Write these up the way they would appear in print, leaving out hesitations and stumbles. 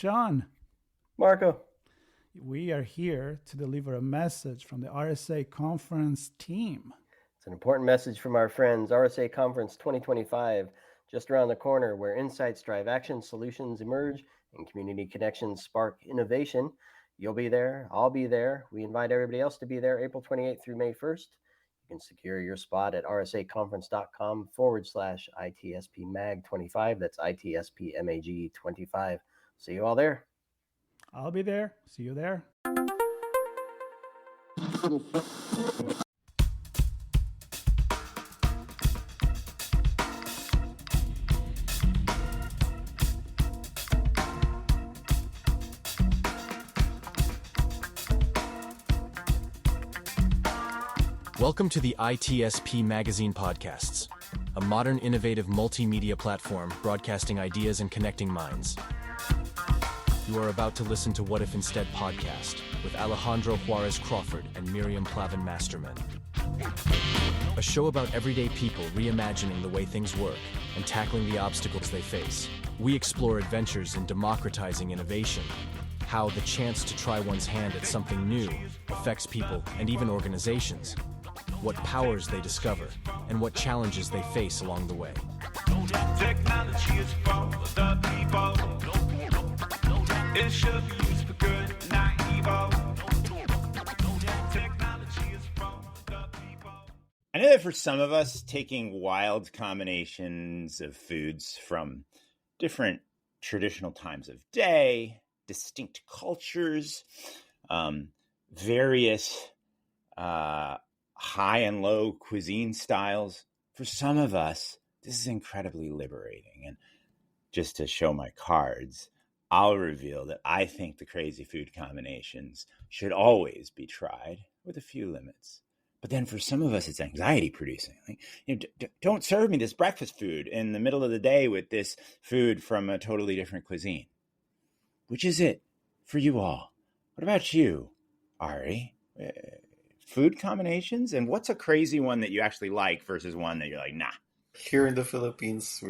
Sean. Marco. We are here to deliver a message from the RSA conference team. It's an important message from our friends. RSA Conference 2025, just around the corner, where insights drive action, solutions emerge, and community connections spark innovation. You'll be there. I'll be there. We invite everybody else to be there April 28th through May 1st. You can secure your spot at rsaconference.com/ITSPMAG25. That's ITSPMAG25. See you all there. I'll be there. See you there. Welcome to the ITSP Magazine Podcasts, a modern, innovative multimedia platform broadcasting ideas and connecting minds. You are about to listen to What If Instead podcast with Alejandro Juárez Crawford and Miriam Plavin-Masterman. A show about everyday people reimagining the way things work and tackling the obstacles they face. We explore adventures in democratizing innovation, how the chance to try one's hand at something new affects people and even organizations, what powers they discover, and what challenges they face along the way. Technology is for the people. It should be used for good, not evil. Technology is for the people. I know that for some of us, taking wild combinations of foods from different traditional times of day, distinct cultures, various high and low cuisine styles. For some of us, this is incredibly liberating. And just to show my cards, I'll reveal that I think the crazy food combinations should always be tried with a few limits. But then for some of us, it's anxiety producing. Like, don't serve me this breakfast food in the middle of the day with this food from a totally different cuisine. Which is it for you all? What about you, Ari? Food combinations? And what's a crazy one that you actually like versus one that you're like, nah? Here in the Philippines,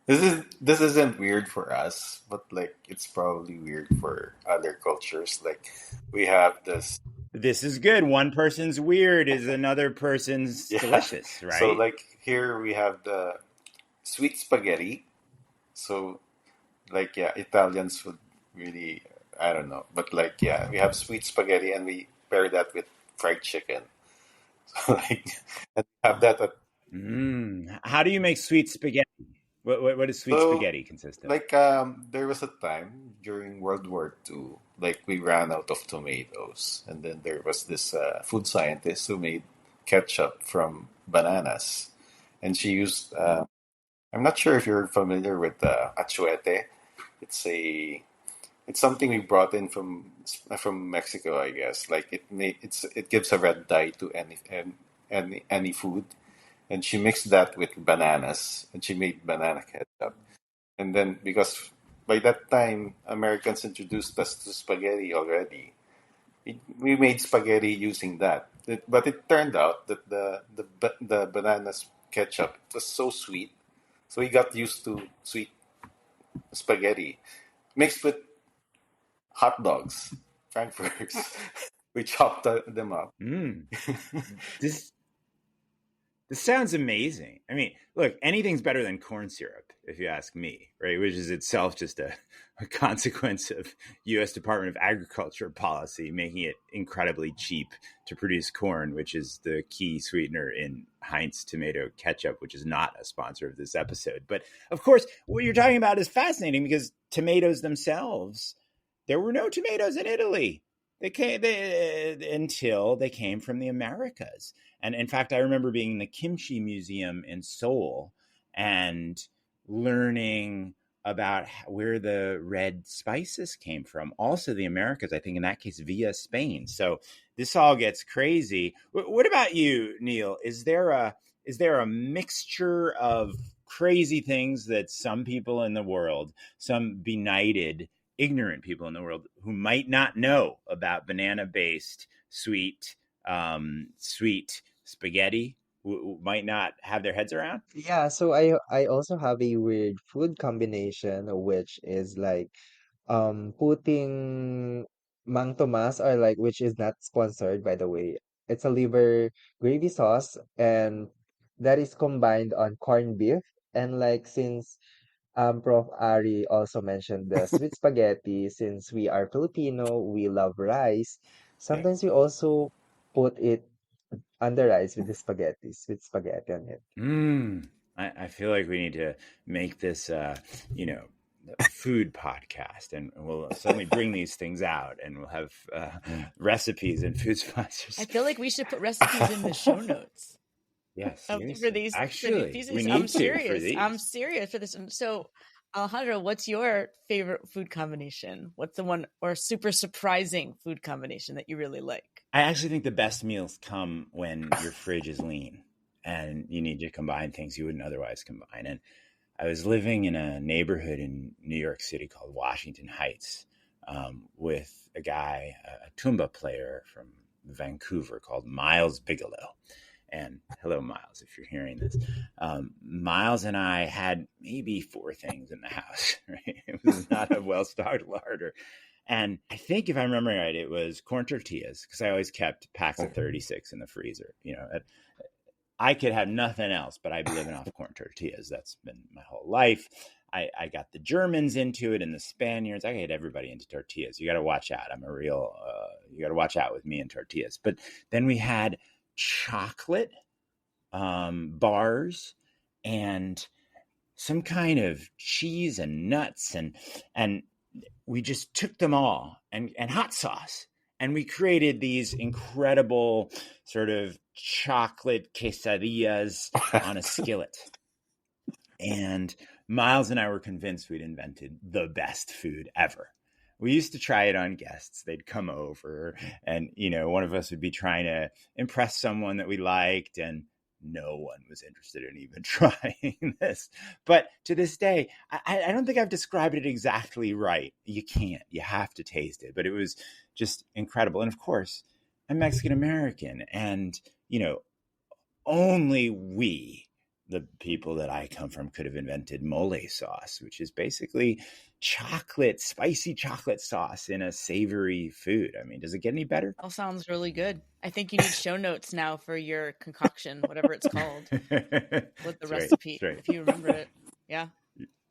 this isn't weird for us, but like it's probably weird for other cultures. Like we have this. This is good. One person's weird is another person's delicious, right? So like here we have the sweet spaghetti. So like Italians would really, I don't know, but like we have sweet spaghetti and we pair that with fried chicken. So like and have that at. How do you make sweet spaghetti? What does sweet spaghetti consist of? Like there was a time during World War II, like we ran out of tomatoes, and then there was this food scientist who made ketchup from bananas, and she used. I'm not sure if you're familiar with achuete. It's something we brought in from Mexico, I guess. Like it gives a red dye to any food. And she mixed that with bananas, and she made banana ketchup. And then, because by that time, Americans introduced us to spaghetti already, we made spaghetti using that. But it turned out that the bananas ketchup was so sweet, so we got used to sweet spaghetti mixed with hot dogs, frankfurters. We chopped them up. This sounds amazing. I mean, look, anything's better than corn syrup, if you ask me, right? Which is itself just a consequence of U.S. Department of Agriculture policy, making it incredibly cheap to produce corn, which is the key sweetener in Heinz tomato ketchup, which is not a sponsor of this episode. But of course, what you're talking about is fascinating because tomatoes themselves, there were no tomatoes in Italy. Until they came from the Americas. And in fact, I remember being in the Kimchi Museum in Seoul and learning about where the red spices came from. Also the Americas, I think in that case, via Spain. So this all gets crazy. What about you, Nylle? Is there a mixture of crazy things that some people in the world, some benighted ignorant people in the world who might not know about banana-based sweet spaghetti might not have their heads around? Yeah, so I also have a weird food combination, which is like putting Mang Tomas, or like, which is not sponsored by the way. It's a liver gravy sauce, and that is combined on corned beef. And like, since Prof. Ari also mentioned the sweet spaghetti, since we are Filipino, we love rice. Yeah. Sometimes we also put it on the rice with the spaghetti, with spaghetti on it. I feel like we need to make this, food podcast, and we'll suddenly bring these things out, and we'll have recipes and food sponsors. I feel like we should put recipes in the show notes. Yes, For these, actually, for we these. need I'm to serious. for these. I'm serious for this. So, Alejandro, what's your favorite food combination? What's the one or super surprising food combination that you really like? I actually think the best meals come when your fridge is lean and you need to combine things you wouldn't otherwise combine. And I was living in a neighborhood in New York City called Washington Heights with a guy, a tuba player from Vancouver called Miles Bigelow. And hello, Miles, if you're hearing this. Miles and I had maybe 4 things in the house. Right? It was not a well-stocked larder. And I think if I remember right, it was corn tortillas, because I always kept packs of 36 in the freezer. I could have nothing else, but I'd be living off corn tortillas. That's been my whole life. I got the Germans into it and the Spaniards. I get everybody into tortillas. You got to watch out. You got to watch out with me and tortillas. But then we had chocolate bars and some kind of cheese and nuts, and we just took them all and hot sauce, and we created these incredible sort of chocolate quesadillas on a skillet. And Miles and I were convinced we'd invented the best food ever. We used to try it on guests. They'd come over and, one of us would be trying to impress someone that we liked, and no one was interested in even trying this. But to this day, I don't think I've described it exactly right. You can't. You have to taste it. But it was just incredible. And of course, I'm Mexican-American, and, only we, the people that I come from, could have invented mole sauce, which is basically spicy chocolate sauce in a savory food. I mean, does it get any better? All sounds really good. I think you need show notes now for your concoction, whatever it's called, with the recipe, if you remember it. Yeah.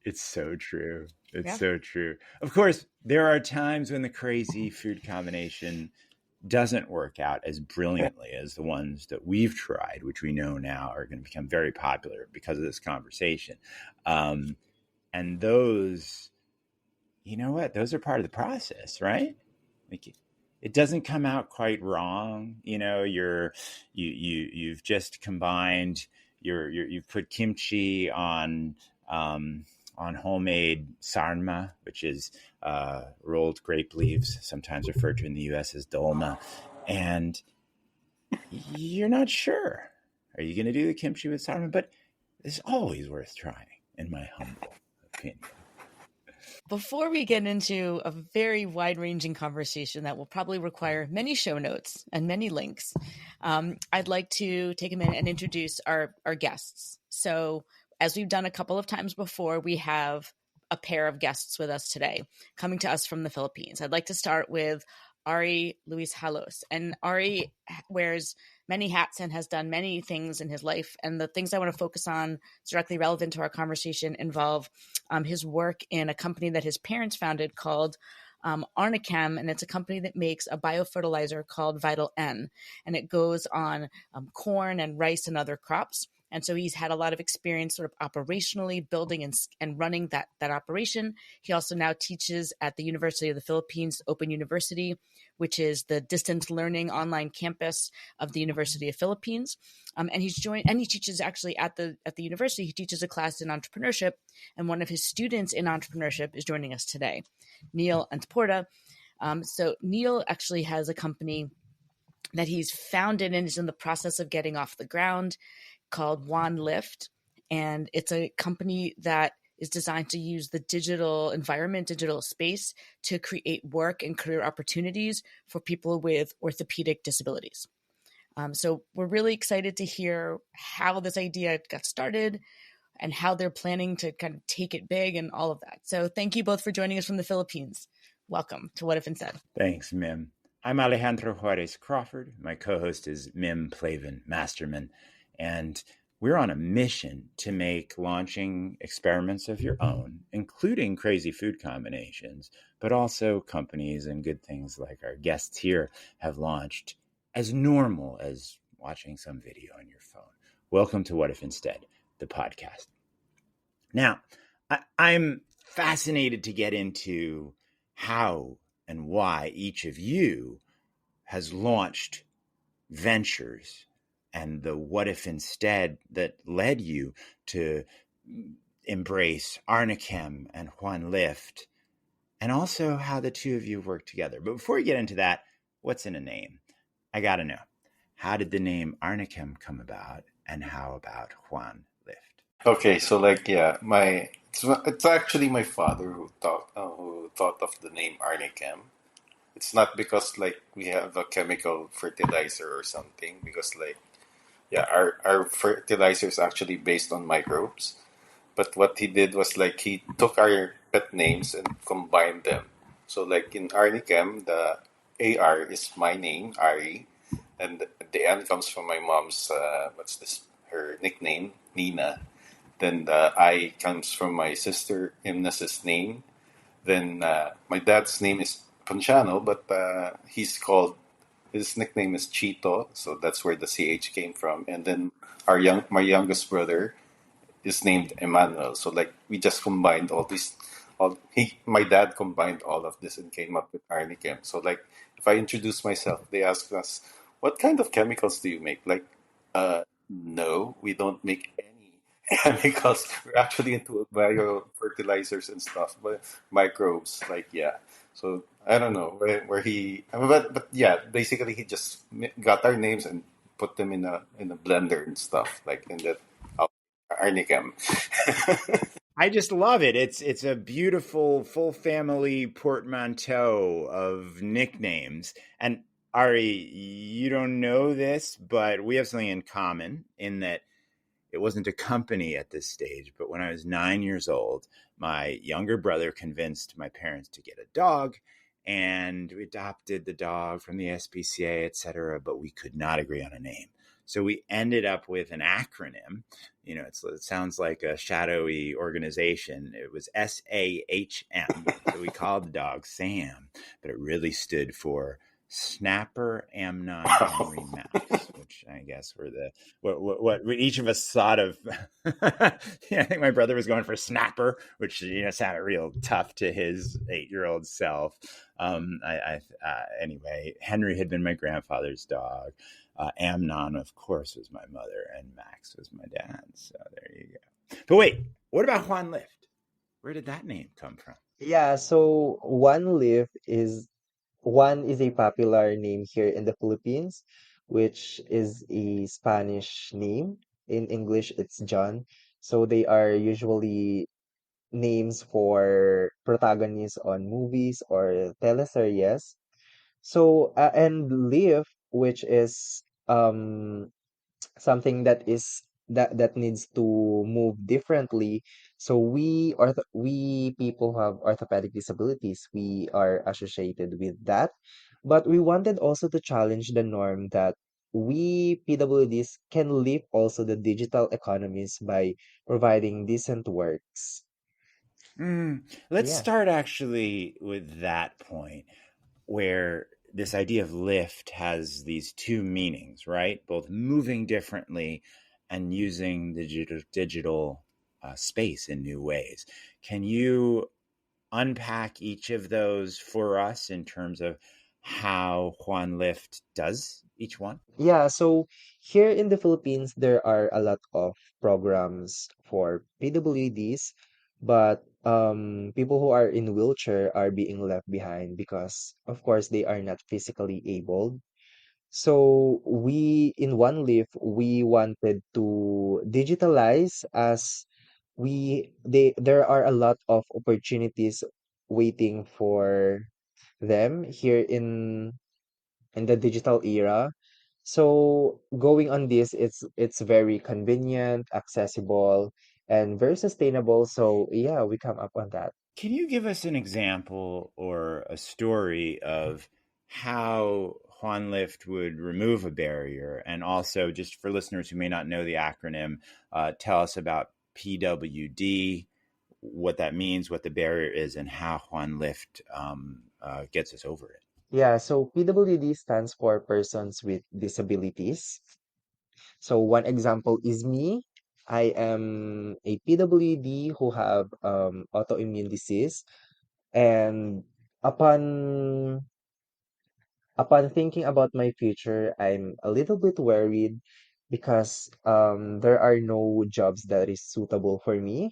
It's so true. So true. Of course, there are times when the crazy food combination doesn't work out as brilliantly as the ones that we've tried, which we know now are going to become very popular because of this conversation. And those, those are part of the process, right? Like, it doesn't come out quite wrong. You've just combined you've put kimchi on homemade sarma, which is rolled grape leaves, sometimes referred to in the U.S. as dolma, and you're not sure. Are you going to do the kimchi with sarma? But it's always worth trying, in my humble opinion. Before we get into a very wide-ranging conversation that will probably require many show notes and many links, I'd like to take a minute and introduce our guests. So, as we've done a couple of times before, we have a pair of guests with us today, coming to us from the Philippines. I'd like to start with Ari Luis Halos. And Ari wears many hats and has done many things in his life. And the things I want to focus on directly relevant to our conversation involve his work in a company that his parents founded called Arnicam, and it's a company that makes a biofertilizer called Vital N, and it goes on corn and rice and other crops. And so he's had a lot of experience sort of operationally building and running that operation. He also now teaches at the University of the Philippines, Open University, which is the distance learning online campus of the University of Philippines. And he teaches actually at the university. He teaches a class in entrepreneurship, and one of his students in entrepreneurship is joining us today, Nylle Antiporda. So Nylle actually has a company that he's founded and is in the process of getting off the ground, called Juan Lift. And it's a company that is designed to use the digital environment, digital space, to create work and career opportunities for people with orthopedic disabilities. So we're really excited to hear how this idea got started and how they're planning to kind of take it big and all of that. So thank you both for joining us from the Philippines. welcome to What If Instead. Thanks, Mim. I'm Alejandro Juárez Crawford. My co-host is Miriam Plavin-Masterman, and we're on a mission to make launching experiments of your own, including crazy food combinations, but also companies and good things like our guests here have launched, as normal as watching some video on your phone. Welcome to What If Instead, the podcast. Now, I'm fascinated to get into how and why each of you has launched ventures and the what if instead that led you to embrace Arnichem and Juan Lift, and also how the two of you work together. But before we get into that, what's in a name? I got to know, how did the name Arnichem come about, and how about Juan Lift? Okay, so like yeah, it's actually my father who thought of the name Arnichem. It's not because like we have a chemical fertilizer or something, because like yeah, our fertilizer is actually based on microbes. But what he did was like he took our pet names and combined them. So like in Arnichem, the AR is my name, Ari, and the N comes from my mom's her nickname, Nina. Then the I comes from my sister Imnas's name. Then my dad's name is Ponciano, but his nickname is Chito, so that's where the CH came from. And then my youngest brother is named Emmanuel. So like we just combined my dad combined all of this and came up with Arnichem. So like if I introduce myself, they ask us, "What kind of chemicals do you make?" Like, no, we don't make any chemicals. We're actually into bio fertilizers and stuff, but microbes. Like yeah. So I don't know where he, but yeah, basically he just got our names and put them in a blender and stuff like in the Arnichem. I just love it. It's a beautiful full family portmanteau of nicknames. And Ari, you don't know this, but we have something in common in that it wasn't a company at this stage, but when I was 9 years old, my younger brother convinced my parents to get a dog, and we adopted the dog from the SPCA, etc., but we could not agree on a name. So we ended up with an acronym. You know, it sounds like a shadowy organization. It was SAHM. So we called the dog Sam, but it really stood for Snapper, Amnon, Henry, Max, which I guess were the what each of us thought of. Yeah, I think my brother was going for Snapper, which sounded real tough to his 8-year-old self. Anyway, Henry had been my grandfather's dog. Amnon, of course, was my mother, and Max was my dad. So there you go. But wait, what about Juan Lift? Where did that name come from? Yeah, so Juan is a popular name here in the Philippines, which is a Spanish name. In English, it's John. So they are usually names for protagonists on movies or teleseries. So and Live, which is something that needs to move differently. So we people who have orthopedic disabilities, we are associated with that. But we wanted also to challenge the norm that we PWDs can live also the digital economies by providing decent works. Let's Yeah. start actually with that point, where this idea of lift has these two meanings, right? Both moving differently and using the digital space in new ways. Can you unpack each of those for us in terms of how Juan Lift does each one? Yeah, so here in the Philippines, there are a lot of programs for PWDs, but people who are in wheelchair are being left behind because, of course, they are not physically able. So we, in One Leaf, we wanted to digitalize as there are a lot of opportunities waiting for them here in the digital era. So going on this, it's very convenient, accessible, and very sustainable. So yeah, we come up on that. Can you give us an example or a story of how Juan Lift would remove a barrier? And also, just for listeners who may not know the acronym, tell us about PWD, what that means, what the barrier is, and how Juan Lift gets us over it. Yeah, so PWD stands for Persons with Disabilities. So one example is me. I am a PWD who have autoimmune disease, and upon upon thinking about my future, I'm a little bit worried because there are no jobs that is suitable for me.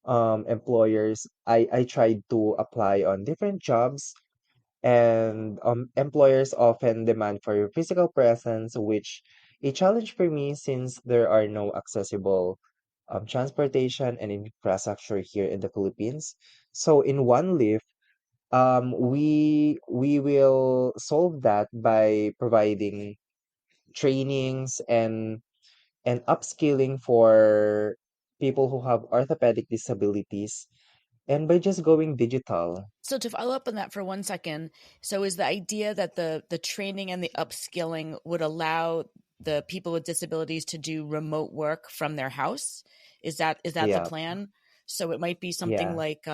Employers, I tried to apply on different jobs, and employers often demand for your physical presence, which a challenge for me since there are no accessible transportation and infrastructure here in the Philippines. So in One Lift, we will solve that by providing trainings and upskilling for people who have orthopedic disabilities and by just going digital. So to follow up on that for 1 second, so is the idea that the training and the upskilling would allow the people with disabilities to do remote work from their house? Is that the Yeah, plan? So it might be something yeah. like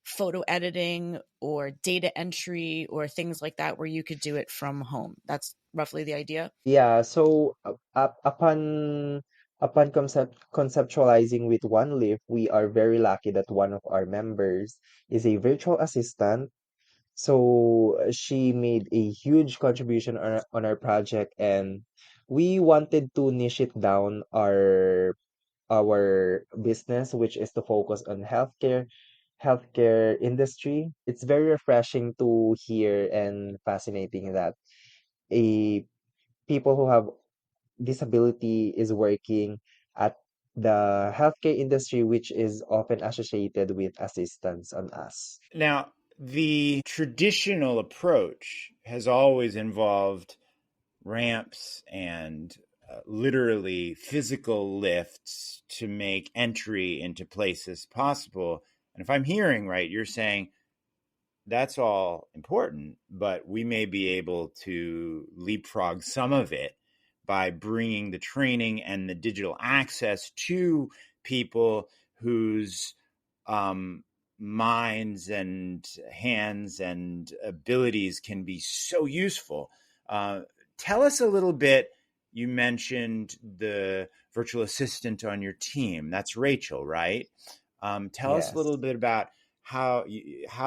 photo editing or data entry or things like that where you could do it from home. That's roughly the idea. Yeah, so upon conceptualizing with One Lift, we are very lucky that one of our members is a virtual assistant. So she made a huge contribution on our project, and we wanted to niche it down our business, which is to focus on healthcare industry. It's very refreshing to hear and fascinating that a people who have disability is working at the healthcare industry, which is often associated with assistance on us. Now, the traditional approach has always involved ramps and literally physical lifts to make entry into places possible. And if I'm hearing right, you're saying that's all important, but we may be able to leapfrog some of it by bringing the training and the digital access to people whose minds and hands and abilities can be so useful. Tell us a little bit. You mentioned the virtual assistant on your team. That's Rachel, right? Tell us a Yes. little bit about how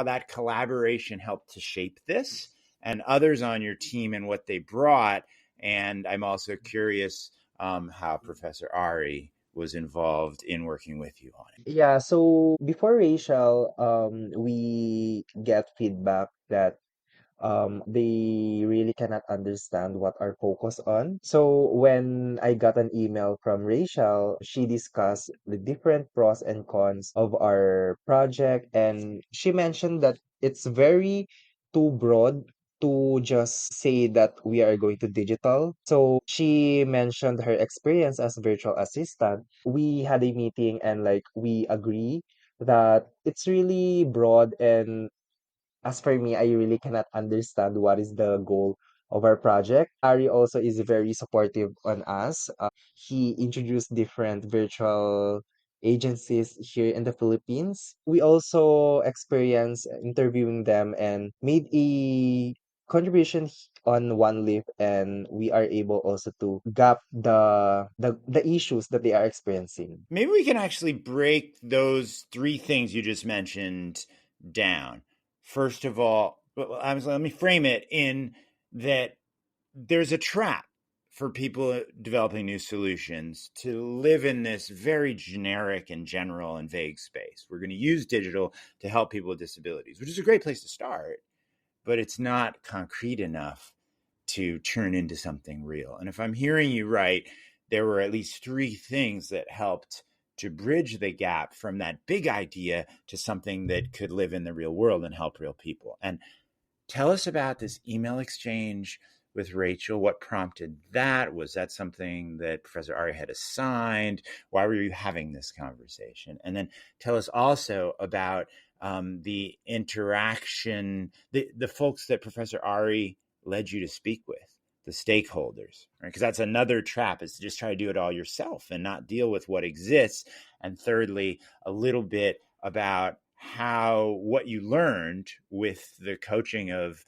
that collaboration helped to shape this, and others on your team and what they brought. And I'm also curious how Professor Ari was involved in working with you on it. Yeah, so before Rachel, we get feedback that they really cannot understand what our focus on. So when I got an email from Rachel, she discussed the different pros and cons of our project, and she mentioned that it's very too broad to just say that we are going to digital. So she mentioned her experience as virtual assistant. We had a meeting and like we agree that it's really broad, and as for me, I really cannot understand what is the goal of our project. Ari also is very supportive on us. He introduced different virtual agencies here in the Philippines. We also experienced interviewing them and made a contribution on One Lift, and we are able also to gap the issues that they are experiencing. Maybe we can actually break those three things you just mentioned down. First of all, let me frame it in that there's a trap for people developing new solutions to live in this very generic and general and vague space. We're going to use digital to help people with disabilities, which is a great place to start, but it's not concrete enough to turn into something real. And if I'm hearing you right, there were at least three things that helped to bridge the gap from that big idea to something that could live in the real world and help real people. And tell us about this email exchange with Rachel. What prompted that? Was that something that Professor Ari had assigned? Why were you having this conversation? And then tell us also about the interaction, the folks that Professor Ari led you to speak with, the stakeholders, right? Because that's another trap, is to just try to do it all yourself and not deal with what exists. And thirdly, a little bit about what you learned with the coaching of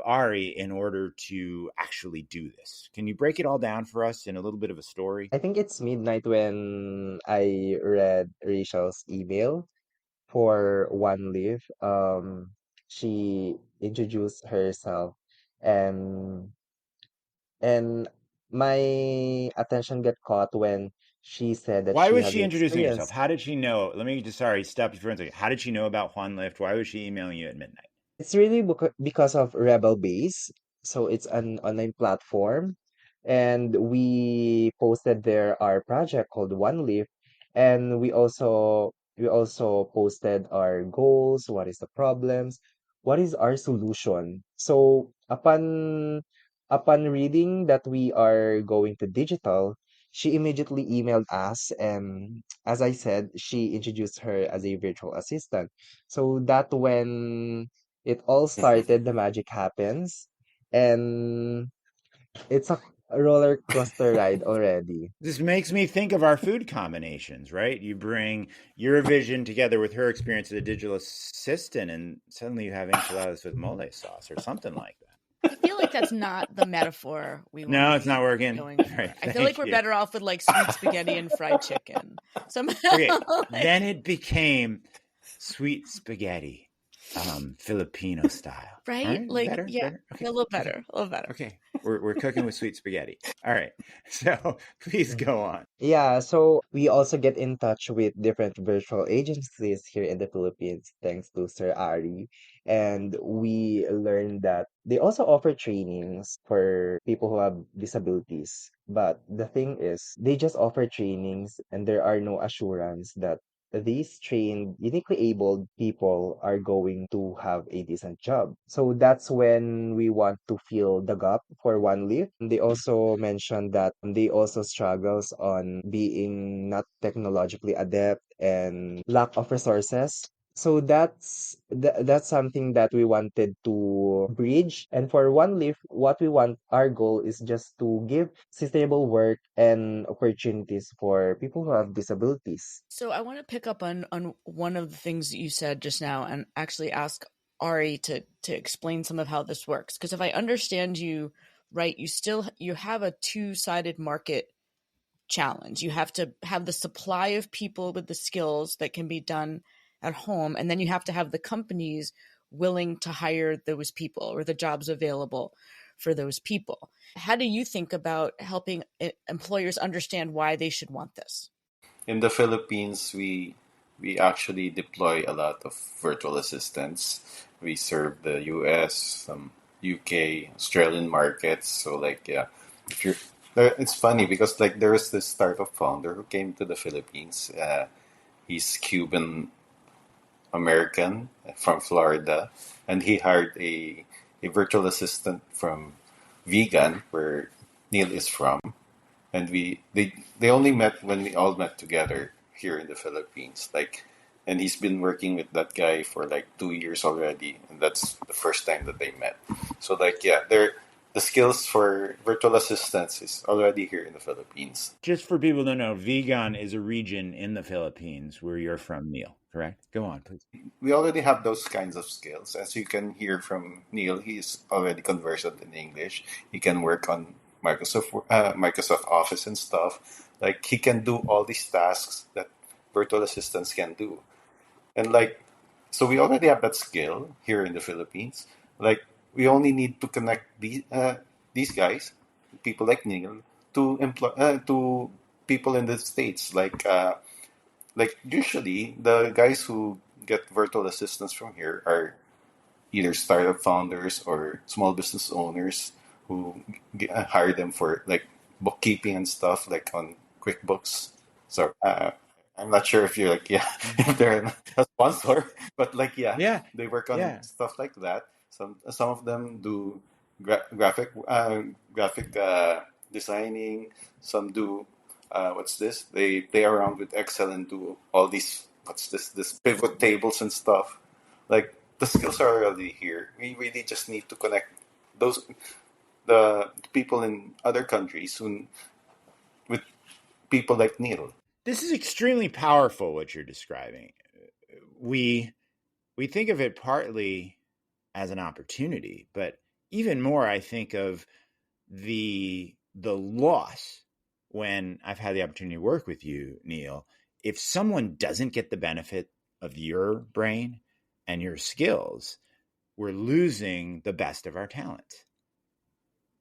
Ari in order to actually do this. Can you break it all down for us in a little bit of a story? I think it's midnight when I read Rachel's email for Juan Lift. She introduced herself, and and my attention got caught when she said that Why she was has she introducing herself? experience. How did she know? Let me just, sorry, stop you for a second. How did she know about Juan Lift? Why was she emailing you at midnight? It's really because of Rebel Base. So it's an online platform, and we posted there our project called One Leaf, and we also posted our goals, what is the problems, what is our solution. So upon reading that we are going to digital, she immediately emailed us, and as I said, she introduced her as a virtual assistant. So that when it all started, the magic happens, and it's a roller coaster ride already. This makes me think of our food combinations, right? You bring your vision together with her experience as a digital assistant, and suddenly you have enchiladas with mole sauce or something like that. I feel like that's not the metaphor we want. No, it's not working. Going for. Right, I feel like we're better off with like sweet spaghetti and fried chicken. Somehow. Okay, then it became sweet spaghetti, Filipino style. Right? Like, better, yeah, better? Okay. a little better. Okay, we're cooking with sweet spaghetti. All right, so please go on. Yeah, so we also get in touch with different virtual agencies here in the Philippines, thanks to Sir Ari. And we learned that they also offer trainings for people who have disabilities. But the thing is, they just offer trainings, and there are no assurance that these trained, uniquely abled people are going to have a decent job. So that's when we want to fill the gap for One Leaf. They also mentioned that they also struggles on being not technologically adept and lack of resources. So that's something that we wanted to bridge. And for One Leaf, what we want, our goal is just to give sustainable work and opportunities for people who have disabilities. So I want to pick up on one of the things that you said just now and actually ask Ari to explain some of how this works. Because if I understand you right, you have a two-sided market challenge. You have to have the supply of people with the skills that can be done at home, and then you have to have the companies willing to hire those people or the jobs available for those people. How do you think about helping employers understand why they should want this? In the Philippines, we actually deploy a lot of virtual assistants. We serve the US, some UK, Australian markets. So like yeah, if you're it's funny because like there was this startup founder who came to the Philippines. He's Cuban American from Florida, and he hired a virtual assistant from Vegan, where Neil is from, and they only met when we all met together here in the Philippines. Like, and he's been working with that guy for like 2 years already, and that's the first time that they met. So like yeah, the skills for virtual assistants is already here in the Philippines. Just for people to know, Vegan is a region in the Philippines where you're from, Neil, correct? Go on, please. We already have those kinds of skills. As you can hear from Neil, he's already conversant in English. He can work on Microsoft Office and stuff. Like he can do all these tasks that virtual assistants can do. And like, so we already have that skill here in the Philippines. Like we only need to connect these guys, people like Neil, to people in the States. Like usually the guys who get virtual assistants from here are either startup founders or small business owners who hire them for like bookkeeping and stuff, like on QuickBooks. So I'm not sure if you're like yeah, if they're a sponsor, but like yeah, Yeah, they work on yeah. stuff like that. Some of them do graphic designing. Some do what's this? They play around with Excel and do all these what's this pivot tables and stuff. Like the skills are already here. We really just need to connect those the people in other countries who, with people like Nylle. This is extremely powerful what you're describing. We think of it partly as an opportunity, but even more I think of the loss when I've had the opportunity to work with you, Nylle. If someone doesn't get the benefit of your brain and your skills, we're losing the best of our talent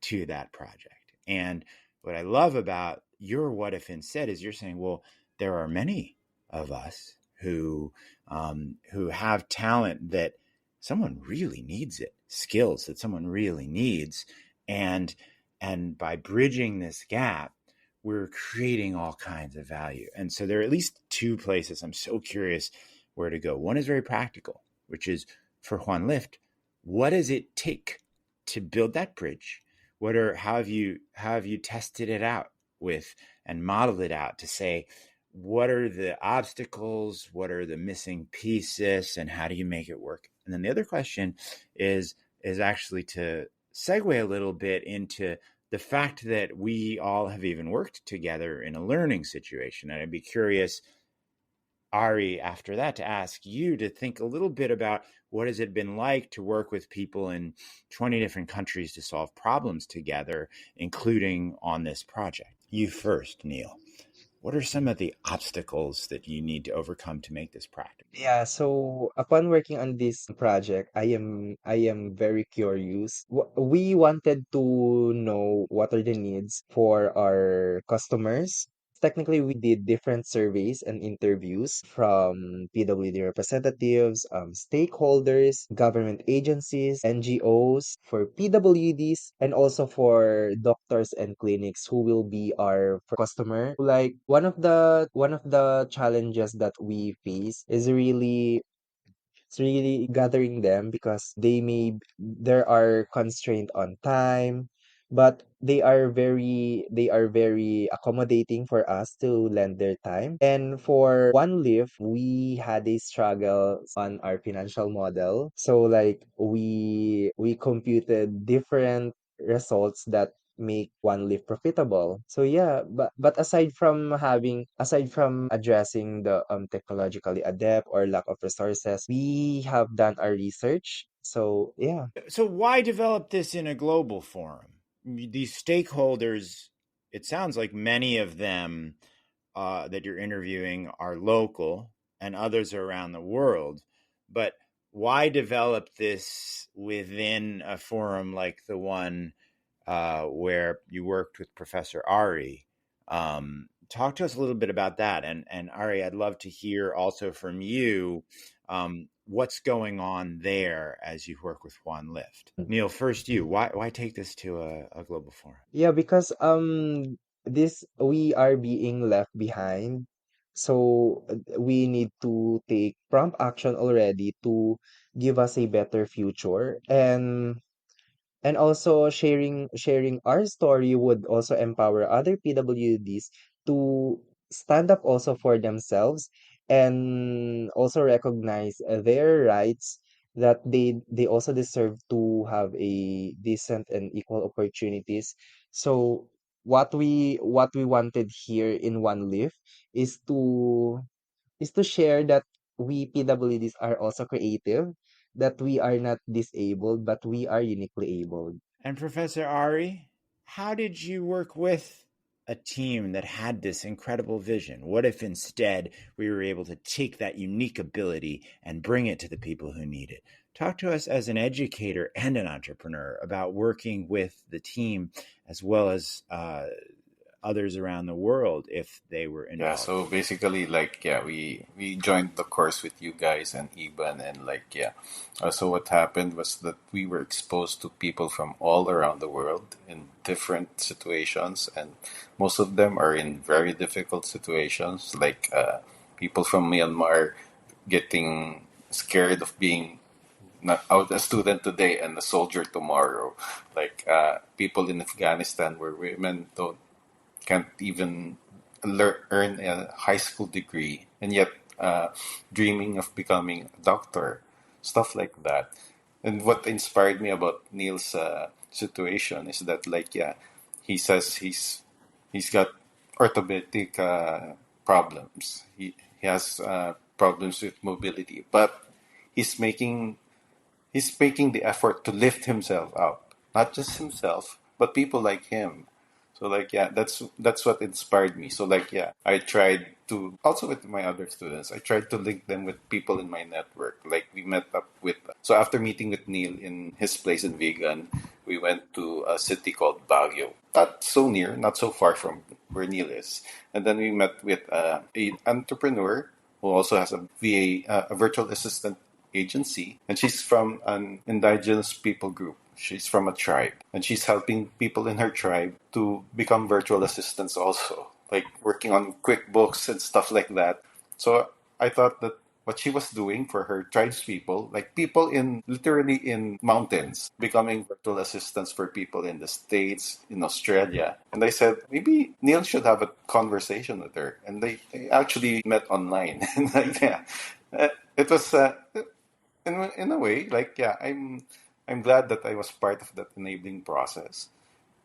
to that project. And what I love about your what if instead is you're saying, well, there are many of us who have talent that someone really needs it, skills that someone really needs. And by bridging this gap, we're creating all kinds of value. And so there are at least two places I'm so curious where to go. One is very practical, which is for Juan Lift. What does it take to build that bridge? How have you tested it out with and modeled it out to say, what are the obstacles? What are the missing pieces? And how do you make it work? And then the other question is actually to segue a little bit into the fact that we all have even worked together in a learning situation. And I'd be curious, Ari, after that, to ask you to think a little bit about what has it been like to work with people in 20 different countries to solve problems together, including on this project. You first, Nylle. What are some of the obstacles that you need to overcome to make this practical? Yeah, so upon working on this project, I am very curious. We wanted to know what are the needs for our customers. Technically, we did different surveys and interviews from PWD representatives, stakeholders, government agencies, NGOs, for PWDs, and also for doctors and clinics who will be our customer. Like one of the challenges that we face is really it's really gathering them because there are constraint on time, but they are very accommodating for us to lend their time. And for One Lift, we had a struggle on our financial model. So like we computed different results that make One Lift profitable. So yeah, but aside from addressing the technologically adept or lack of resources, we have done our research. So yeah. So why develop this in a global forum? These stakeholders, it sounds like many of them that you're interviewing are local and others are around the world. But why develop this within a forum like the one where you worked with Professor Ari? Talk to us a little bit about that. And Ari, I'd love to hear also from you what's going on there as you work with Juan Lift. Nylle, first you. Why take this to a global forum? Yeah, because this we are being left behind. So we need to take prompt action already to give us a better future. And also sharing our story would also empower other PWDs to stand up also for themselves and also recognize their rights, that they also deserve to have a decent and equal opportunities. So what we wanted here in One Lift is to share that we PWDs are also creative, that we are not disabled, but we are uniquely able. And Professor Ari, how did you work with a team that had this incredible vision? What if instead we were able to take that unique ability and bring it to the people who need it? Talk to us as an educator and an entrepreneur about working with the team as well as others around the world if they were involved. Yeah, so basically, like, yeah, we joined the course with you guys and Iban, and like, yeah. So what happened was that we were exposed to people from all around the world in different situations, and most of them are in very difficult situations, like people from Myanmar getting scared of being not out a student today and a soldier tomorrow. Like people in Afghanistan where women can't even earn a high school degree and yet dreaming of becoming a doctor, stuff like that. And what inspired me about Neil's situation is that, like, yeah, he says he's got orthopedic problems. He has problems with mobility, but he's making the effort to lift himself up, not just himself, but people like him. So like yeah, that's what inspired me. So like yeah, I tried to also with my other students. I tried to link them with people in my network. Like we met up with. So after meeting with Neil in his place in Vegan, we went to a city called Baguio. Not so near, not so far from where Neil is. And then we met with an entrepreneur who also has a a virtual assistant agency, and she's from an indigenous people group. She's from a tribe, and she's helping people in her tribe to become virtual assistants also, like working on QuickBooks and stuff like that. So I thought that what she was doing for her tribes people, like people in literally in mountains, becoming virtual assistants for people in the States, in Australia. And I said, maybe Neil should have a conversation with her. And they actually met online. And like, yeah, it was in a way, like yeah, I'm glad that I was part of that enabling process.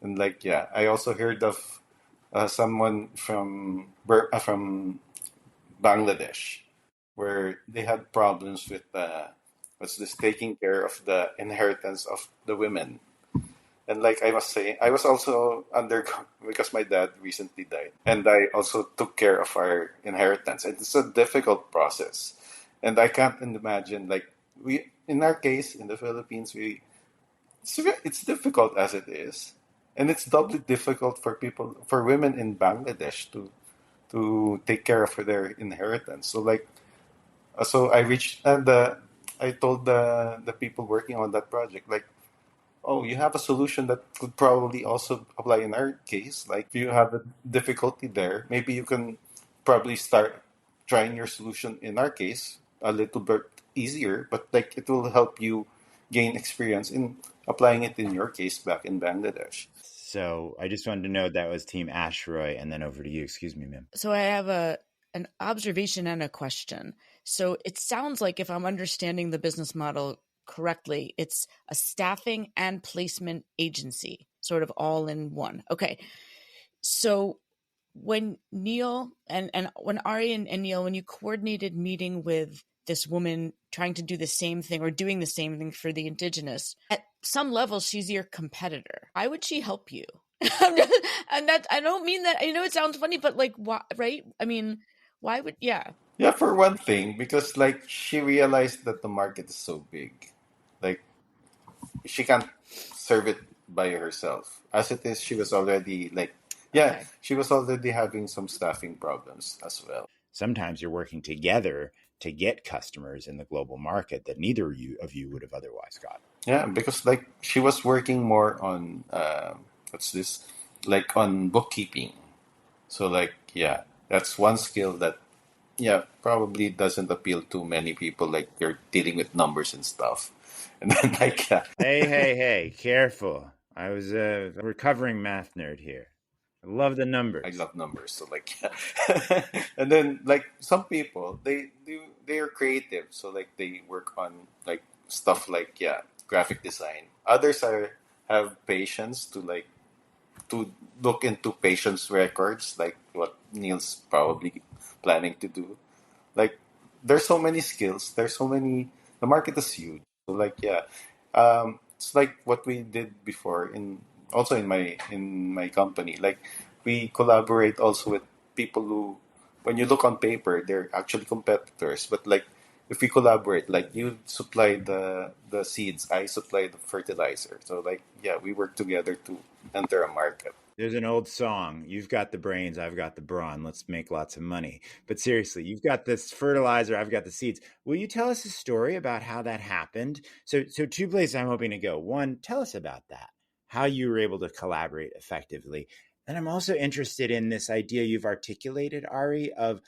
And like yeah, I also heard of someone from Bangladesh where they had problems with what's this taking care of the inheritance of the women. And like I was saying, I was also under because my dad recently died, and I also took care of our inheritance. And it's a difficult process, and I can't imagine like we in our case in the Philippines it's difficult as it is, and it's doubly difficult for women in Bangladesh to take care of their inheritance. So like so I reached and I told the people working on that project like, oh, you have a solution that could probably also apply in our case. Like, if you have a difficulty there, maybe you can probably start trying your solution in our case a little bit easier, but like it will help you gain experience in applying it in your case back in Bangladesh. So I just wanted to know that was Team Ashroy, and then over to you. Excuse me, ma'am. So I have an observation and a question. So it sounds like if I'm understanding the business model correctly, it's a staffing and placement agency, sort of all in one. Okay. So when Neil and when Ari and Nylle, when you coordinated meeting with this woman trying to do the same thing or doing the same thing for the indigenous, at some level, she's your competitor. Why would she help you? And that I don't mean that. I know it sounds funny, but like, why? Right? I mean, why would? Yeah. Yeah, for one thing, because like she realized that the market is so big, like she can't serve it by herself. As it is, she was already like, yeah, Okay. she was already having some staffing problems as well. Sometimes you're working together to get customers in the global market that neither of you would have otherwise got. Yeah, because like she was working more on what's this, like on bookkeeping. So like yeah, that's one skill that yeah probably doesn't appeal to many people. Like you're dealing with numbers and stuff, and then like yeah. Hey, careful. I was a recovering math nerd here. I love the numbers. I love numbers, so like, and then like some people they are creative, so like they work on like stuff like yeah, graphic design. Others have patience to like to look into patients' records, like what Neil's probably planning to do. Like there's so many skills, there's so many. The market is huge, so like yeah, it's like what we did before in also in my company. Like we collaborate also with people who, when you look on paper, they're actually competitors. But like if we collaborate, like you supply the seeds, I supply the fertilizer. So like yeah, we work together to enter a market. There's an old song. You've got the brains, I've got the brawn. Let's make lots of money. But seriously, you've got this fertilizer, I've got the seeds. Will you tell us a story about how that happened? So two places I'm hoping to go. One, tell us about that, how you were able to collaborate effectively. And I'm also interested in this idea you've articulated, Ari, of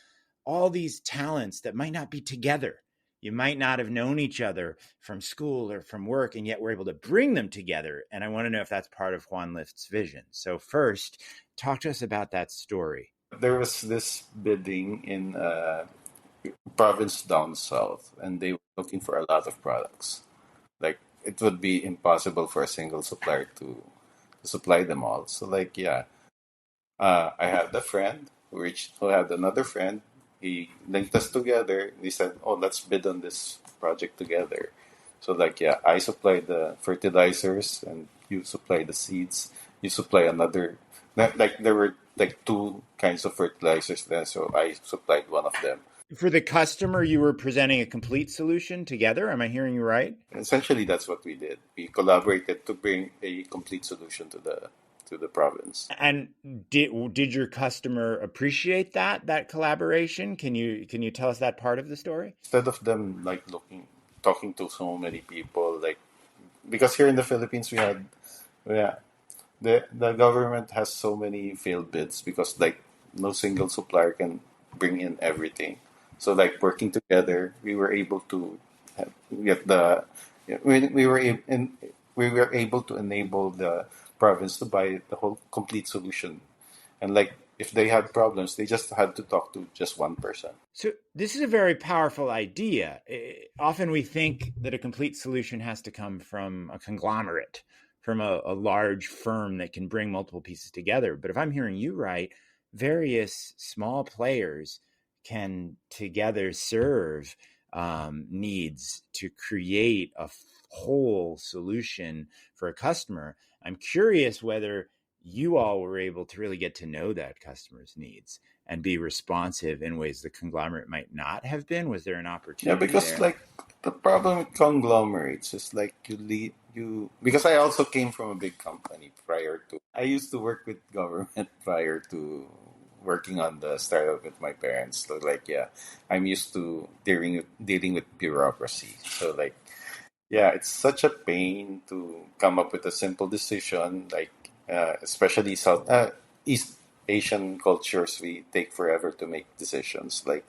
all these talents that might not be together. you might not have known each other from school or from work, and yet we're able to bring them together. And I want to know if that's part of Juan Lift's vision. So first, talk to us about that story. There was this bidding in province down south, and they were looking for a lot of products. Like, it would be impossible for a single supplier to supply them all. So, like, yeah, I had a friend who had another friend. He linked us together. He said, "Oh, let's bid on this project together." So, like, yeah, I supply the fertilizers, and you supply the seeds. You supply another. Like, there were like two kinds of fertilizers then, so I supplied one of them. For the customer, you were presenting a complete solution together. Am I hearing you right? Essentially, that's what we did. We collaborated to bring a complete solution to the province. And did your customer appreciate that collaboration? Can you tell us that part of the story? Instead of them like talking to so many people, like, because here in the Philippines the government has so many failed bids because like no single supplier can bring in everything. So like working together, we were able to get we were able to enable the province to buy the whole complete solution. And like if they had problems, they just had to talk to just one person. So this is a very powerful idea. Often we think that a complete solution has to come from a conglomerate, from a large firm that can bring multiple pieces together. But if I'm hearing you right, various small players can together serve needs to create a whole solution for a customer. I'm curious whether you all were able to really get to know that customer's needs and be responsive in ways the conglomerate might not have been. Was there an opportunity? Yeah, because there? like the problem with conglomerates is like because I also came from a big company I used to work with government prior to working on the startup with my parents. So like, yeah, I'm used to dealing with bureaucracy. So like, yeah, it's such a pain to come up with a simple decision. Like, especially East Asian cultures, we take forever to make decisions. Like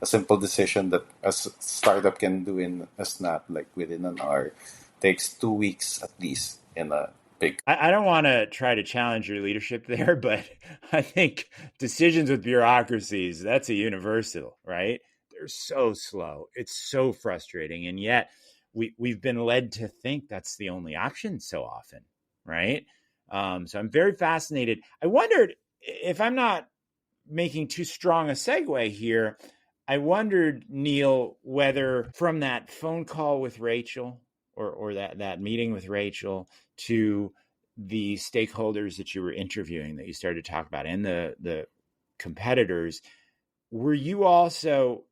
a simple decision that a startup can do in a snap, like within an hour, takes 2 weeks at least in a big. I don't want to try to challenge your leadership there, but I think decisions with bureaucracies, that's a universal, right? They're so slow. It's so frustrating. And yet we've been led to think that's the only option so often, right? So I'm very fascinated. I wondered, if I'm not making too strong a segue here, I wondered, Nylle, whether from that phone call with Rachel or that meeting with Rachel to the stakeholders that you were interviewing, that you started to talk about, and the competitors, were you also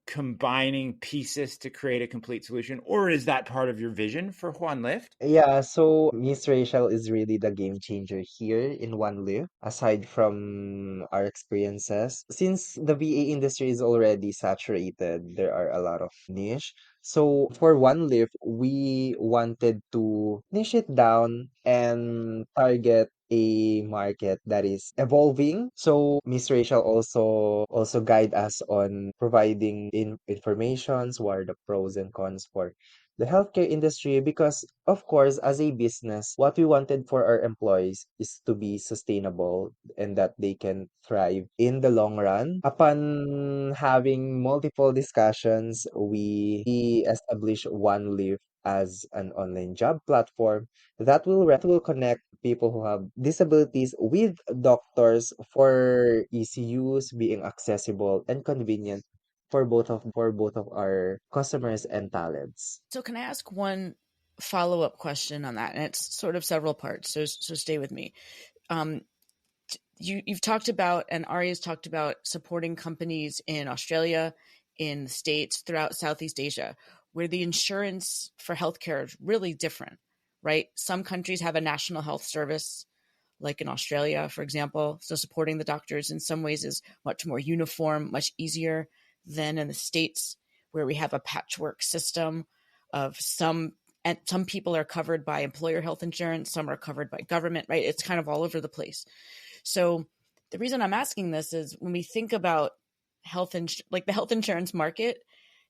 combining pieces to create a complete solution, or is that part of your vision for Juan Lift? Yeah, so Miss Rachel is really the game changer here in One Lift, aside from our experiences. Since the VA industry is already saturated, there are a lot of niche. So for One Lift, we wanted to niche it down and target a market that is evolving. So Miss Rachel also guide us on providing informations, what are the pros and cons for the healthcare industry, because of course as a business what we wanted for our employees is to be sustainable and that they can thrive in the long run. Upon having multiple discussions, we established One Lift as an online job platform that will connect people who have disabilities with doctors for easy use, being accessible and convenient for both of our customers and talents. So can I ask one follow-up question on that? And it's sort of several parts, so stay with me. You've talked about, and Ari has talked about, supporting companies in Australia, in the States, throughout Southeast Asia, where the insurance for healthcare is really different, right? Some countries have a national health service, like in Australia, for example. So supporting the doctors in some ways is much more uniform, much easier than in the States, where we have a patchwork system of some people are covered by employer health insurance, some are covered by government, right? It's kind of all over the place. So the reason I'm asking this is when we think about the health insurance market,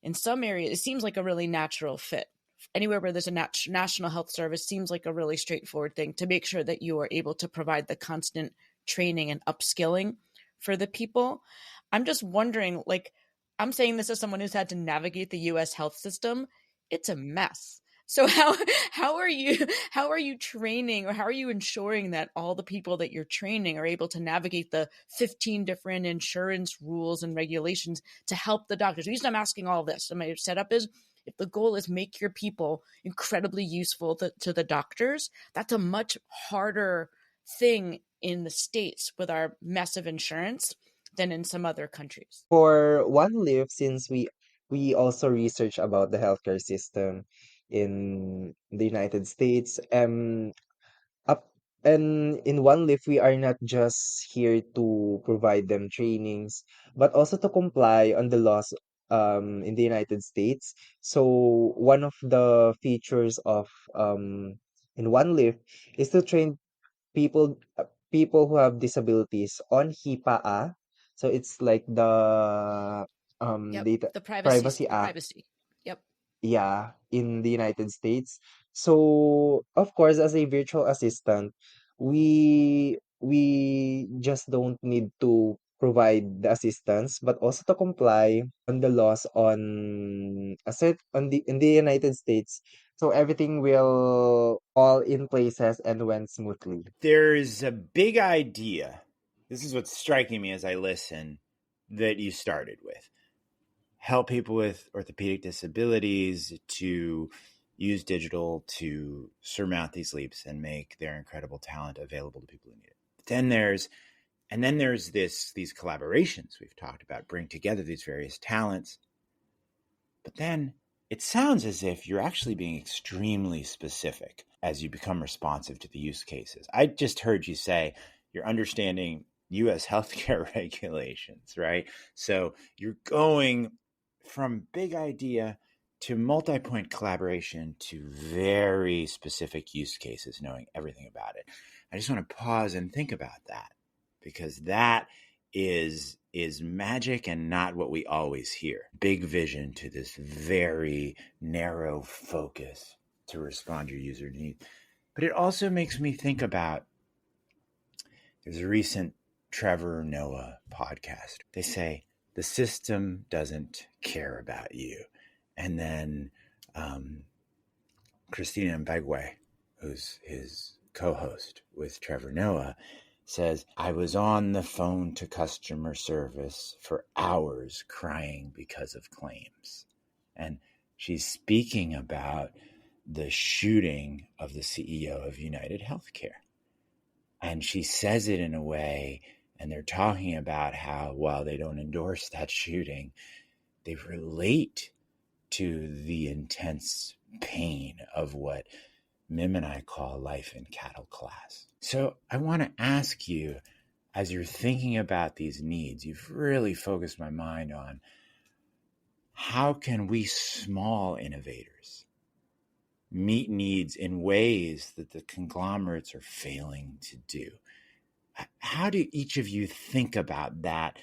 in some areas, it seems like a really natural fit. Anywhere where there's a national health service seems like a really straightforward thing to make sure that you are able to provide the constant training and upskilling for the people. I'm just wondering, like, I'm saying this as someone who's had to navigate the U.S. health system. It's a mess. So how are you training, or how are you ensuring that all the people that you're training are able to navigate the 15 different insurance rules and regulations to help the doctors? The reason I'm asking all this, and my setup is, if the goal is make your people incredibly useful to the doctors, that's a much harder thing in the States with our mess of insurance than in some other countries. For One Lift, since we also research about the healthcare system in the United States, up and in One Lift, we are not just here to provide them trainings, but also to comply on the laws in the United States. So one of the features of in One Lift is to train people who have disabilities on HIPAA. So it's like the Yep, data the Privacy Act, privacy. Yep. yeah, in the United States. So of course, as a virtual assistant, we just don't need to provide the assistance, but also to comply on the laws on asset on the in the United States. So everything will fall in places and went smoothly. There's a big idea. This is what's striking me as I listen, that you started with. Help people with orthopedic disabilities to use digital to surmount these leaps and make their incredible talent available to people who need it. Then there's these collaborations we've talked about, bring together these various talents. But then it sounds as if you're actually being extremely specific as you become responsive to the use cases. I just heard you say you're understanding U.S. healthcare regulations, right? So you're going from big idea to multi-point collaboration to very specific use cases, knowing everything about it. I just want to pause and think about that, because that is magic and not what we always hear. Big vision to this very narrow focus to respond to your user needs. But it also makes me think about, there's a recent Trevor Noah podcast. They say the system doesn't care about you. And then Christina Mbegwe, who's his co-host with Trevor Noah, says, I was on the phone to customer service for hours crying because of claims. And she's speaking about the shooting of the CEO of United Healthcare. And she says it in a way, and they're talking about how, while they don't endorse that shooting, they relate to the intense pain of what Mim and I call life in cattle class. So I want to ask you, as you're thinking about these needs, you've really focused my mind on, how can we small innovators meet needs in ways that the conglomerates are failing to do? How do each of you think about that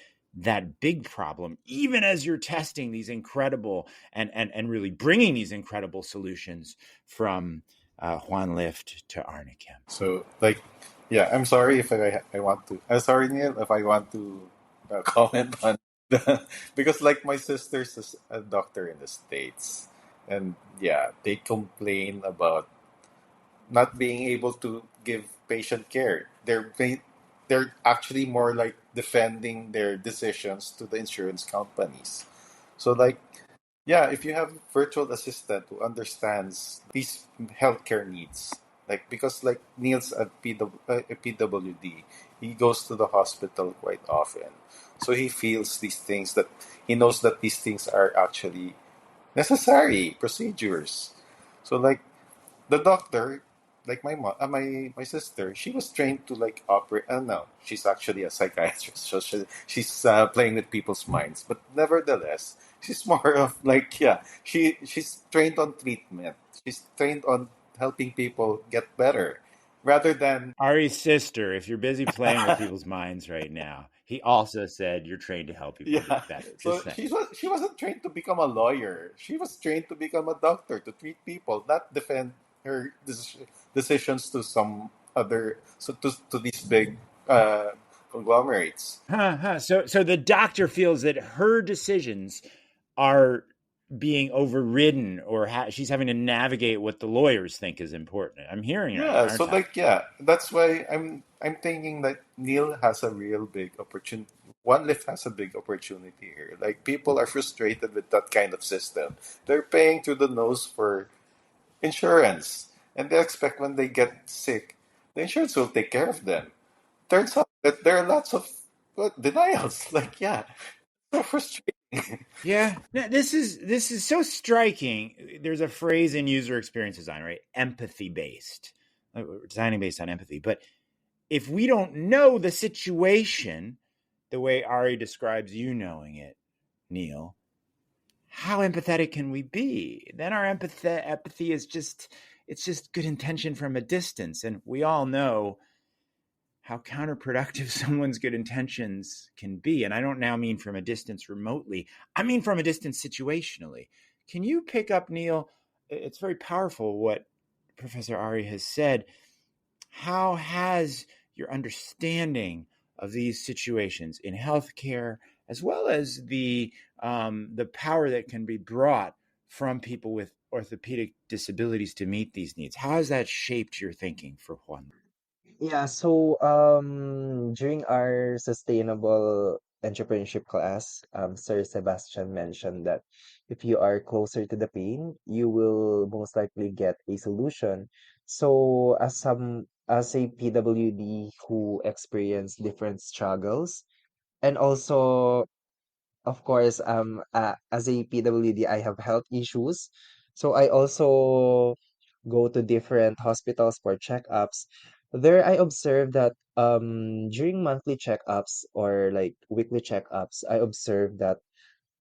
big problem, even as you're testing these incredible and really bringing these incredible solutions from Juan Lift to Ari and Nylle? So, like, yeah, I'm sorry if I want to. I'm sorry, Neil, if I want to comment on the, because like my sister's a doctor in the States, and yeah, they complain about not being able to give patient care. They're actually more like defending their decisions to the insurance companies. So like, yeah, if you have virtual assistant who understands these healthcare needs, like because like Neil's at PWD, he goes to the hospital quite often, so he feels these things, that he knows that these things are actually necessary procedures. So like the doctor, like my mom, my sister, she was trained to like operate. No, she's actually a psychiatrist, so she's playing with people's minds. But nevertheless, she's more of like, yeah, she's trained on treatment. She's trained on helping people get better, rather than Ari's sister, if you're busy playing with people's minds right now, he also said you're trained to help people Yeah. get better. So Just saying. she wasn't trained to become a lawyer. She was trained to become a doctor, to treat people, not defend her decisions to some other, so to these big conglomerates. So the doctor feels that her decisions are being overridden, or she's having to navigate what the lawyers think is important. I'm hearing right, Yeah, aren't so I? like that's why I'm thinking that Neil has a real big opportunity. One Lift has a big opportunity here. Like people are frustrated with that kind of system. They're paying through the nose for insurance, and they expect when they get sick, the insurance will take care of them. Turns out that there are lots of denials. Like so frustrating. Yeah, no, this is so striking. There's a phrase in user experience design, right? Empathy based, designing based on empathy. But if we don't know the situation the way Ari describes you knowing it, Neil, how empathetic can we be? Then our empathy is just good intention from a distance, and we all know how counterproductive someone's good intentions can be. And I don't now mean from a distance remotely, I mean from a distance situationally. Can you pick up, Neil? It's very powerful what Professor Ari has said. How has your understanding of these situations in healthcare, as well as the power that can be brought from people with orthopedic disabilities to meet these needs, how has that shaped your thinking for Juan? Yeah, so during our sustainable entrepreneurship class, Sir Sebastian mentioned that if you are closer to the pain, you will most likely get a solution. So as a PWD who experienced different struggles, and also of course, as a PWD, I have health issues. So I also go to different hospitals for checkups. There, I observe that during monthly checkups or like weekly checkups, I observe that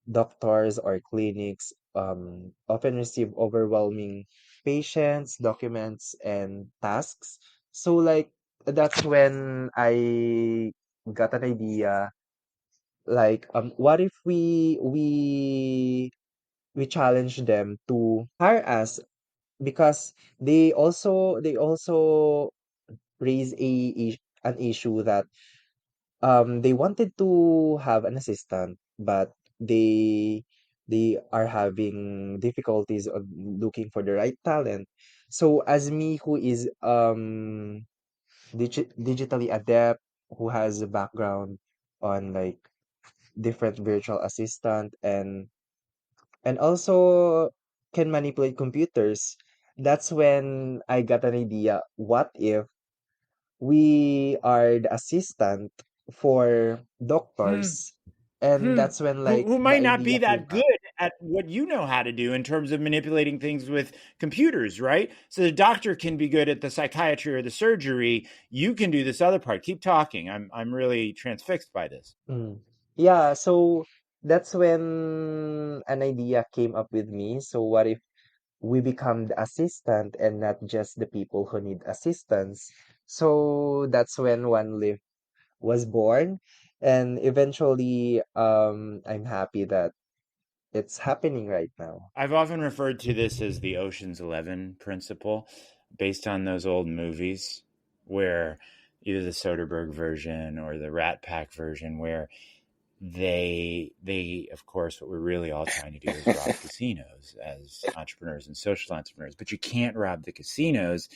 doctors or clinics often receive overwhelming patients, documents, and tasks. So like that's when I got an idea like, what if we challenge them to hire us because they also raise an issue that they wanted to have an assistant, but they are having difficulties on looking for the right talent. So as me who is digitally adept, who has a background on like different virtual assistant and also can manipulate computers. That's when I got an idea. What if we are the assistant for Hmm. doctors? And that's when like Who the might not be idea came that good up. at what you know how to do in terms of manipulating things with computers, right? So the doctor can be good at the psychiatry or the surgery. You can do this other part. Keep talking. I'm really transfixed by this. Mm. Yeah, so that's when an idea came up with me. So what if we become the assistant and not just the people who need assistance? So that's when One Lift was born, and eventually I'm happy that it's happening right now. I've often referred to this as the Ocean's 11 principle, based on those old movies where either the Soderbergh version or the Rat Pack version, where they of course, what we're really all trying to do is rob casinos as entrepreneurs and social entrepreneurs. But you can't rob the casinos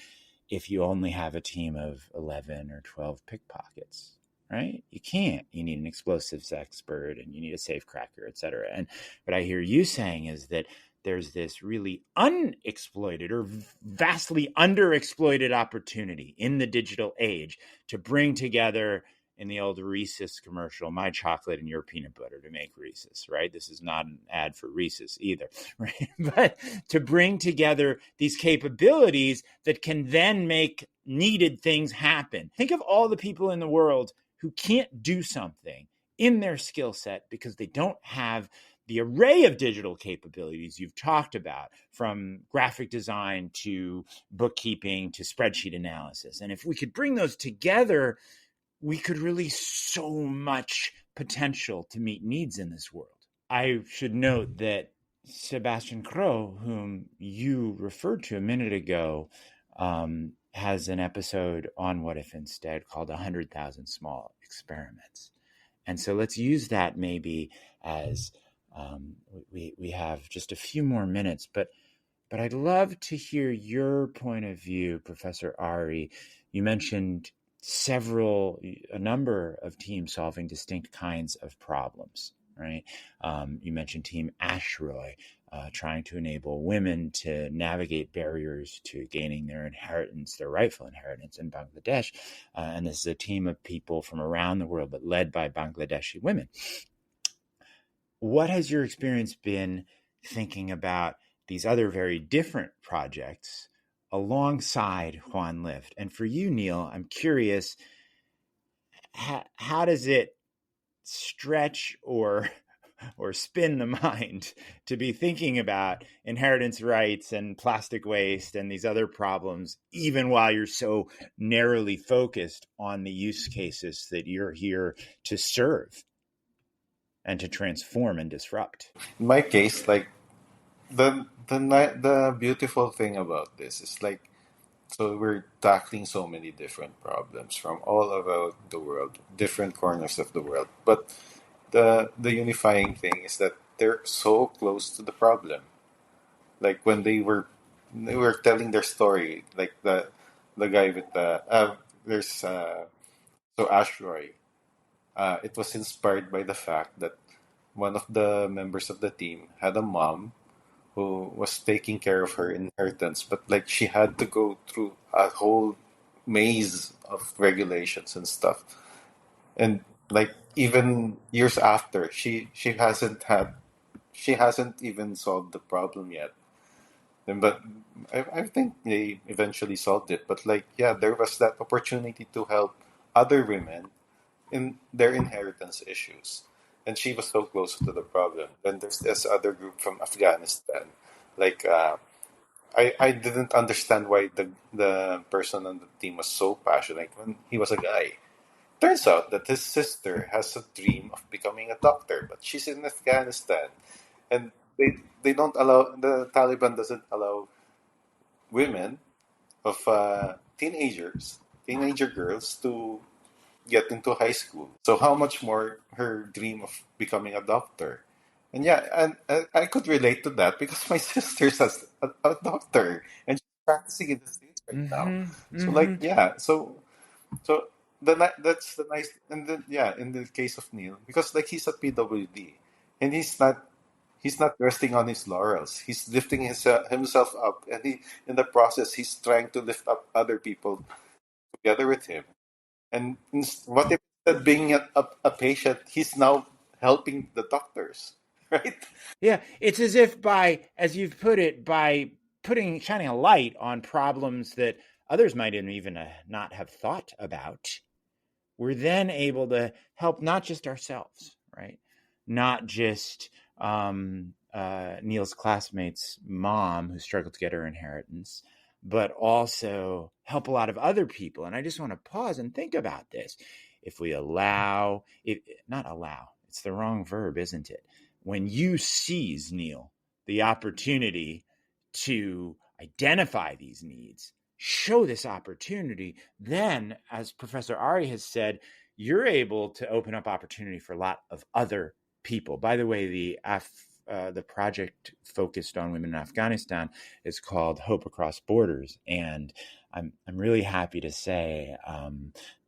if you only have a team of 11 or 12 pickpockets, right? You can't. You need an explosives expert and you need a safe cracker, et cetera. And what I hear you saying is that there's this really unexploited or vastly underexploited opportunity in the digital age to bring together, in the old Reese's commercial, my chocolate and your peanut butter to make Reese's, right? This is not an ad for Reese's either, right? But to bring together these capabilities that can then make needed things happen. Think of all the people in the world who can't do something in their skill set because they don't have the array of digital capabilities you've talked about, from graphic design to bookkeeping to spreadsheet analysis. And if we could bring those together we could release so much potential to meet needs in this world. I should note that Sebastian Crow, whom you referred to a minute ago, has an episode on What If Instead called 100,000 Small Experiments. And so let's use that maybe as we have just a few more minutes, but I'd love to hear your point of view, Professor Ari. You mentioned a number of teams solving distinct kinds of problems, right? You mentioned Team Ashroy, trying to enable women to navigate barriers to gaining their rightful inheritance in Bangladesh. And this is a team of people from around the world, but led by Bangladeshi women. What has your experience been thinking about these other very different projects alongside Juan Lift? And for you, Nylle, I'm curious, how does it stretch or spin the mind to be thinking about inheritance rights and plastic waste and these other problems, even while you're so narrowly focused on the use cases that you're here to serve and to transform and disrupt? In my case, like the beautiful thing about this is like, so we're tackling so many different problems from all over the world, different corners of the world. But the unifying thing is that they're so close to the problem. Like when they were telling their story, like the guy with there's so Ashroy. It was inspired by the fact that one of the members of the team had a mom who was taking care of her inheritance, but like she had to go through a whole maze of regulations and stuff. And like even years after, she hasn't even solved the problem yet. But I think they eventually solved it. But like, yeah, there was that opportunity to help other women in their inheritance issues. And she was so close to the problem. Then there's this other group from Afghanistan. Like, I didn't understand why the person on the team was so passionate when he was a guy. Turns out that his sister has a dream of becoming a doctor, but she's in Afghanistan. And they don't allow, the Taliban doesn't allow women of teenager girls to get into high school. So how much more her dream of becoming a doctor? And yeah, and I could relate to that because my sister's a doctor and she's practicing in the States right now. So like, yeah, so that's the nice, and then yeah, in the case of Nylle, because like he's a PWD and he's not resting on his laurels. He's lifting himself up, and in the process he's trying to lift up other people together with him. And what if instead of being a patient, he's now helping the doctors, right? Yeah, it's as if by, as you've put it, by shining a light on problems that others might even not have thought about, we're then able to help not just ourselves, right? Not just Nyle's classmate's mom who struggled to get her inheritance, but also help a lot of other people. And I just want to pause and think about this. If we not allow, it's the wrong verb, isn't it? When you seize, Nylle, the opportunity to identify these needs, show this opportunity, then, as Professor Ari has said, you're able to open up opportunity for a lot of other people. By the way, the project focused on women in Afghanistan is called Hope Across Borders, and I'm really happy to say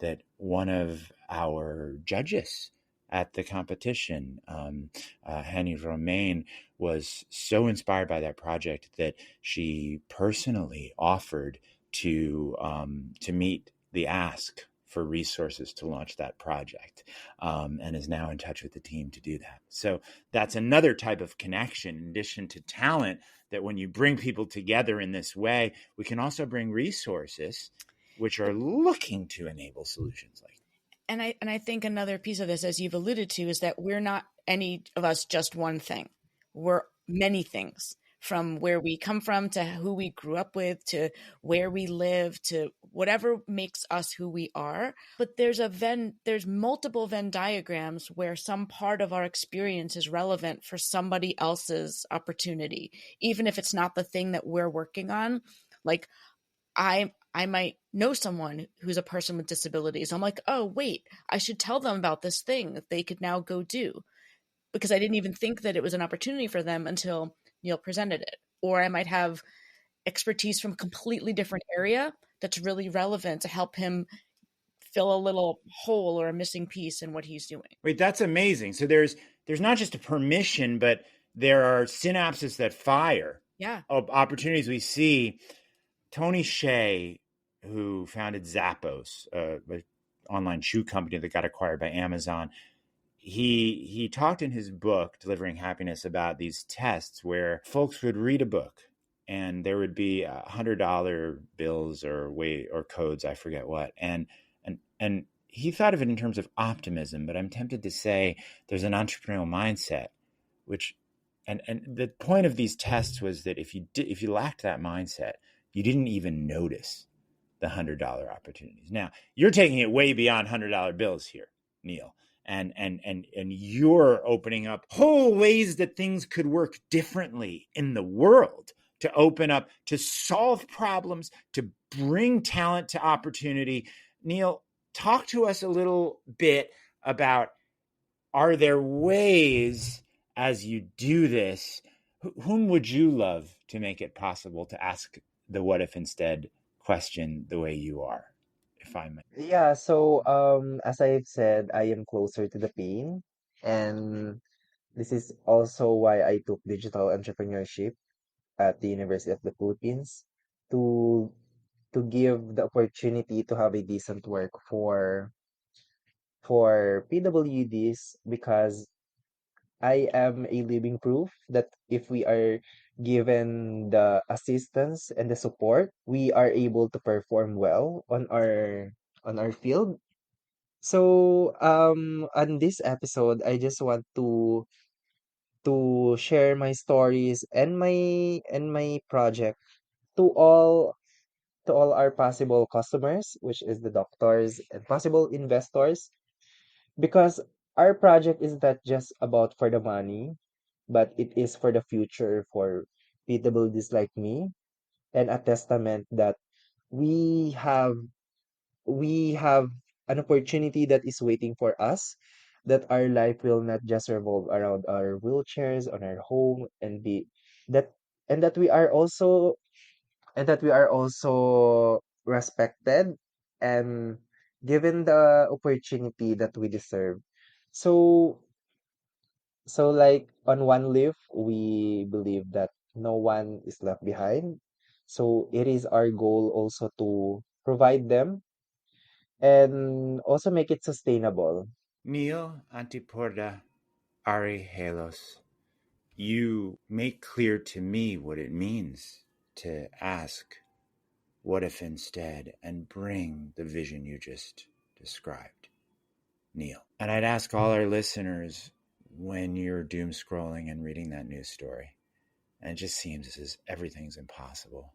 that one of our judges at the competition, Hani Romain, was so inspired by that project that she personally offered to meet the ask for resources to launch that project, and is now in touch with the team to do that. So that's another type of connection, in addition to talent, that when you bring people together in this way, we can also bring resources which are looking to enable solutions like that. And I think another piece of this, as you've alluded to, is that we're not any of us just one thing. We're many things. from where we come from to who we grew up with to where we live to whatever makes us who we are. But there's multiple Venn diagrams where some part of our experience is relevant for somebody else's opportunity, even if it's not the thing that we're working on. Like I might know someone who's a person with disabilities. I'm like, oh, wait, I should tell them about this thing that they could now go do, because I didn't even think that it was an opportunity for them until Nylle presented it. Or I might have expertise from a completely different area that's really relevant to help him fill a little hole or a missing piece in what he's doing. Wait, that's amazing. So there's not just a permission, but there are synapses that fire. Yeah. Of opportunities we see. Tony Hsieh, who founded Zappos, an online shoe company that got acquired by Amazon, he talked in his book, Delivering Happiness, about these tests where folks would read a book and there would be $100 bills or codes, I forget what. And he thought of it in terms of optimism, but I'm tempted to say there's an entrepreneurial mindset, and the point of these tests was that if you lacked that mindset, you didn't even notice the $100 opportunities. Now, you're taking it way beyond $100 bills here, Nylle. And you're opening up whole ways that things could work differently in the world, to open up, to solve problems, to bring talent to opportunity. Nylle, talk to us a little bit about, are there ways as you do this, whom would you love to make it possible to ask the what if instead question the way you are, if I may? Yeah, so as I've said, I am closer to the pain, and this is also why I took digital entrepreneurship at the University of the Philippines to give the opportunity to have a decent work for PWDs, because I am a living proof that if we are given the assistance and the support, we are able to perform well on our field. So on this episode, I just want to share my stories and my project to all our possible customers, which is the doctors and possible investors, because our project is not just about for the money, but it is for the future for PWDs like me, and a testament that we have we have an opportunity that is waiting for us, that our life will not just revolve around our wheelchairs on our home, and be that and that we are also respected and given the opportunity that we deserve. So like on One Lift, we believe that no one is left behind. So it is our goal also to provide them and also make it sustainable. Nylle, Antiporda, Ari Halos, you make clear to me what it means to ask what if instead and bring the vision you just described, Nylle. And I'd ask all our listeners, when you're doom scrolling and reading that news story, and it just seems as if everything's impossible,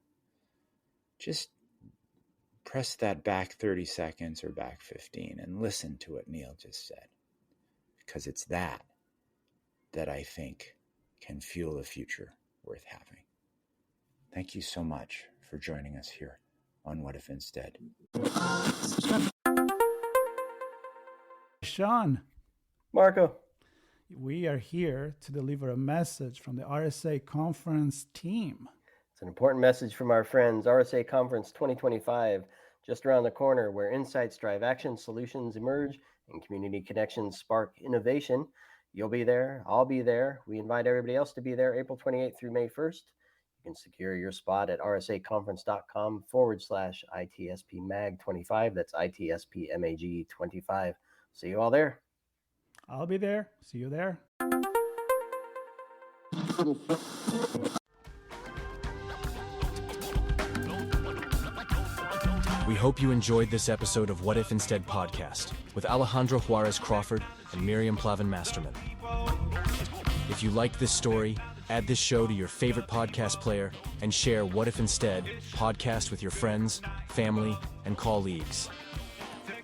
just press that back 30 seconds or back 15 and listen to what Nylle just said. Because it's that I think can fuel a future worth having. Thank you so much for joining us here on What If Instead. Sean, Marco. we are here to deliver a message from the RSA conference team. It's an important message from our friends. RSA Conference 2025, just around the corner, where insights drive action, solutions emerge, and community connections spark innovation. You'll be there. I'll be there. We invite everybody else to be there April 28th through May 1st. You can secure your spot at rsaconference.com/ITSPMAG25. That's ITSPMAG25. See you all there. I'll be there. See you there. We hope you enjoyed this episode of What If Instead podcast with Alejandro Juárez Crawford and Miriam Plavin-Masterman. If you liked this story Add this show to your favorite podcast player and share What If Instead podcast with your friends, family, and colleagues.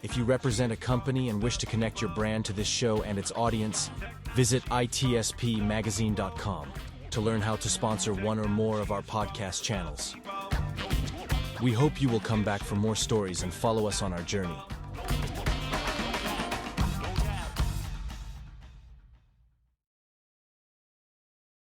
If you represent a company and wish to connect your brand to this show and its audience, visit itspmagazine.com to learn how to sponsor one or more of our podcast channels. We hope you will come back for more stories and follow us on our journey.